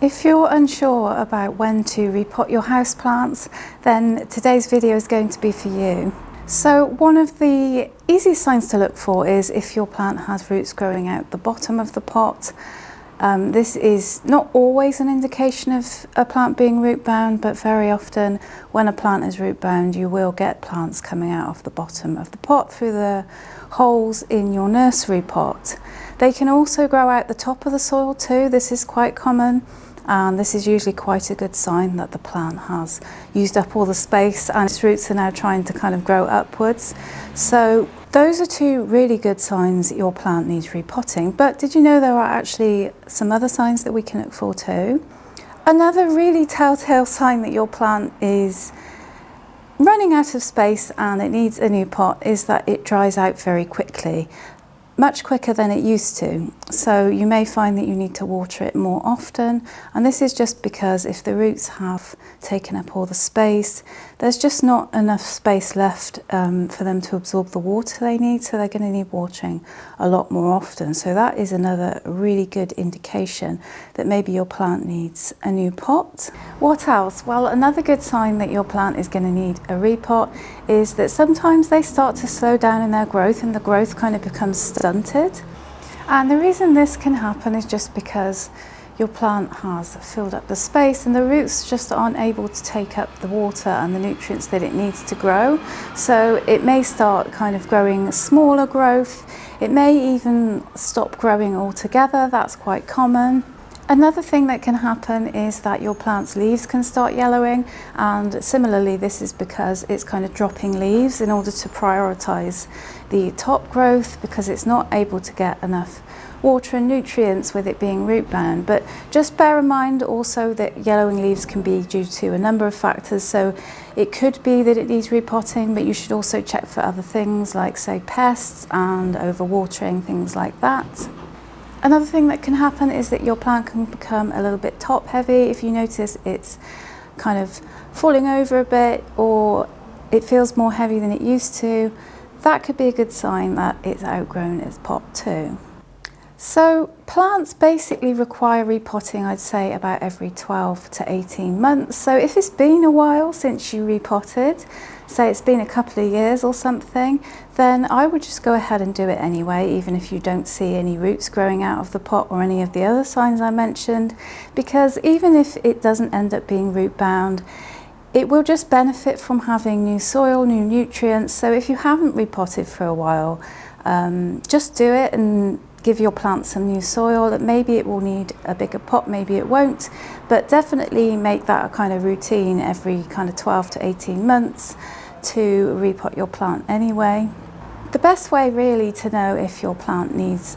If you're unsure about when to repot your houseplants, then today's video is going to be for you. So one of the easiest signs to look for is if your plant has roots growing out the bottom of the pot. This is not always an indication of a plant being root bound, but very often when a plant is root bound, you will get plants coming out of the bottom of the pot through the holes in your nursery pot. They can also grow out the top of the soil too. This is quite common. And this is usually quite a good sign that the plant has used up all the space and its roots are now trying to kind of grow upwards. So those are two really good signs that your plant needs repotting. But did you know there are actually some other signs that we can look for too? Another really telltale sign that your plant is running out of space and it needs a new pot is that it dries out very quickly. Much quicker than it used to. So you may find that you need to water it more often, and this is just because if the roots have taken up all the space, there's just not enough space left for them to absorb the water they need, so they're going to need watering a lot more often. So that is another really good indication that maybe your plant needs a new pot. What else? Well, another good sign that your plant is going to need a repot is that sometimes they start to slow down in their growth and the growth kind of becomes stunted. And the reason this can happen is just because your plant has filled up the space and the roots just aren't able to take up the water and the nutrients that it needs to grow. So it may start kind of growing a smaller growth. It may even stop growing altogether. That's quite common. Another thing that can happen is that your plant's leaves can start yellowing, and similarly this is because it's kind of dropping leaves in order to prioritize the top growth because it's not able to get enough water and nutrients with it being root bound. But just bear in mind also that yellowing leaves can be due to a number of factors. So it could be that it needs repotting, but you should also check for other things like say pests and overwatering, things like that. Another thing that can happen is that your plant can become a little bit top heavy. If you notice it's kind of falling over a bit or it feels more heavy than it used to, that could be a good sign that it's outgrown its pot too. So plants basically require repotting, I'd say about every 12 to 18 months. So if it's been a while since you repotted, say it's been a couple of years or something, then I would just go ahead and do it anyway, even if you don't see any roots growing out of the pot or any of the other signs I mentioned, because even if it doesn't end up being root bound, it will just benefit from having new soil, new nutrients. So if you haven't repotted for a while, just do it and give your plant some new soil. Maybe it will need a bigger pot, maybe it won't, but definitely make that a kind of routine every kind of 12 to 18 months to repot your plant anyway. The best way really to know if your plant needs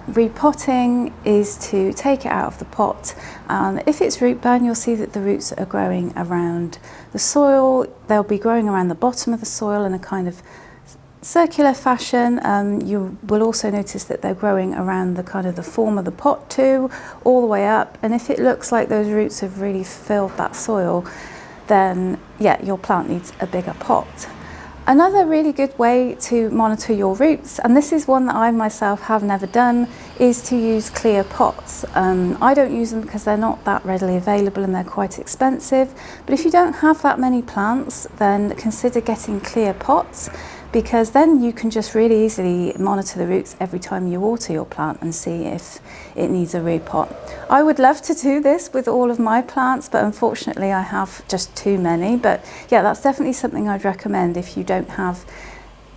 repotting is to take it out of the pot, and if it's root bound you'll see that the roots are growing around the soil. They'll be growing around the bottom of the soil in a kind of circular fashion. You will also notice that they're growing around the kind of the form of the pot too, all the way up, and if it looks like those roots have really filled that soil, then yeah, your plant needs a bigger pot. Another really good way to monitor your roots, and this is one that I myself have never done, is to use clear pots. I don't use them because they're not that readily available and they're quite expensive, but if you don't have that many plants, then consider getting clear pots, because then you can just really easily monitor the roots every time you water your plant and see if it needs a repot. I would love to do this with all of my plants, but unfortunately I have just too many. But yeah, that's definitely something I'd recommend. If you don't have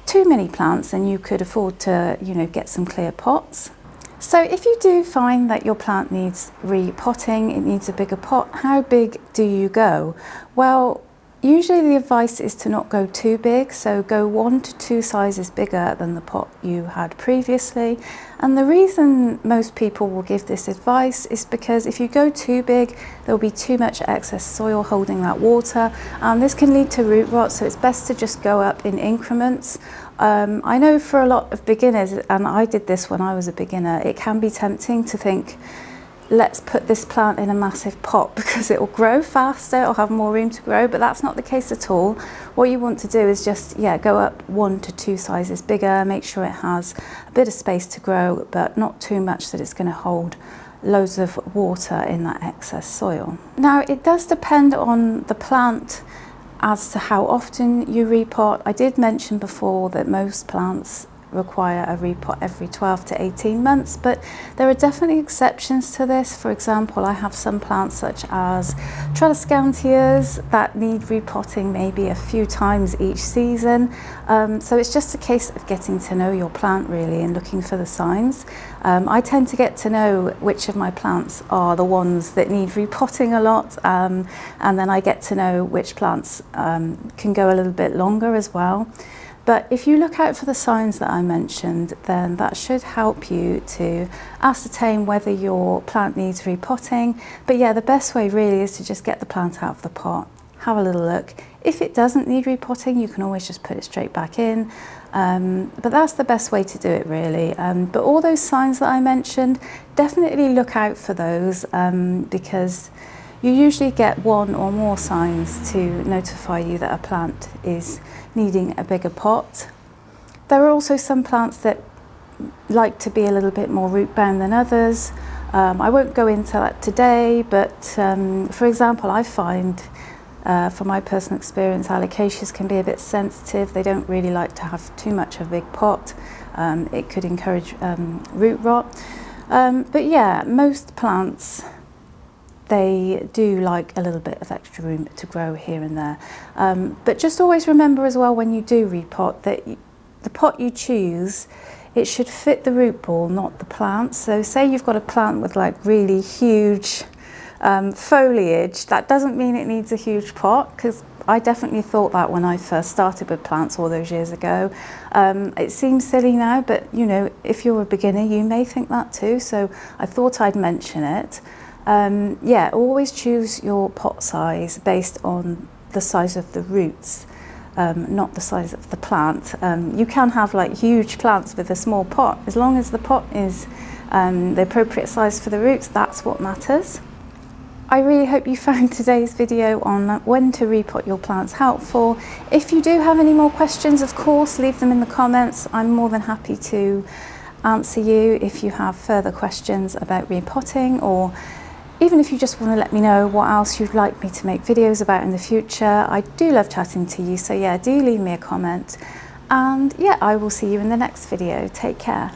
too many plants, then you could afford to, get some clear pots. So if you do find that your plant needs repotting, it needs a bigger pot, how big do you go? Well, usually the advice is to not go too big, so go 1 to 2 sizes bigger than the pot you had previously. And the reason most people will give this advice is because if you go too big, there'll be too much excess soil holding that water, and this can lead to root rot, so it's best to just go up in increments. I know for a lot of beginners, and I did this when I was a beginner, it can be tempting to think, let's put this plant in a massive pot because it will grow faster or have more room to grow, but that's not the case at all. What you want to do is just go up 1 to 2 sizes bigger, make sure it has a bit of space to grow but not too much that it's going to hold loads of water in that excess soil. Now, it does depend on the plant as to how often you repot. I did mention before that most plants require a repot every 12 to 18 months, but there are definitely exceptions to this. For example, I have some plants such as Trelliscantias that need repotting maybe a few times each season. So it's just a case of getting to know your plant really and looking for the signs. I tend to get to know which of my plants are the ones that need repotting a lot, and then I get to know which plants can go a little bit longer as well. But if you look out for the signs that I mentioned, then that should help you to ascertain whether your plant needs repotting. But yeah, the best way really is to just get the plant out of the pot, have a little look. If it doesn't need repotting, you can always just put it straight back in. But that's the best way to do it really. But all those signs that I mentioned, definitely look out for those because you usually get one or more signs to notify you that a plant is needing a bigger pot. There are also some plants that like to be a little bit more root bound than others. I won't go into that today, but for example, I find from my personal experience, alocasias can be a bit sensitive. They don't really like to have too much of a big pot. It could encourage root rot. But yeah, most plants, they do like a little bit of extra room to grow here and there. But just always remember as well when you do repot that the pot you choose, it should fit the root ball, not the plant. So say you've got a plant with like really huge foliage, that doesn't mean it needs a huge pot, because I definitely thought that when I first started with plants all those years ago. It seems silly now, but you know, if you're a beginner, you may think that too. So I thought I'd mention it. Yeah, always choose your pot size based on the size of the roots, not the size of the plant. You can have like huge plants with a small pot. As long as the pot is the appropriate size for the roots, that's what matters. I really hope you found today's video on when to repot your plants helpful. If you do have any more questions, of course, leave them in the comments. I'm more than happy to answer you if you have further questions about repotting, or even if you just want to let me know what else you'd like me to make videos about in the future. I do love chatting to you, so yeah, do leave me a comment. And yeah, I will see you in the next video. Take care.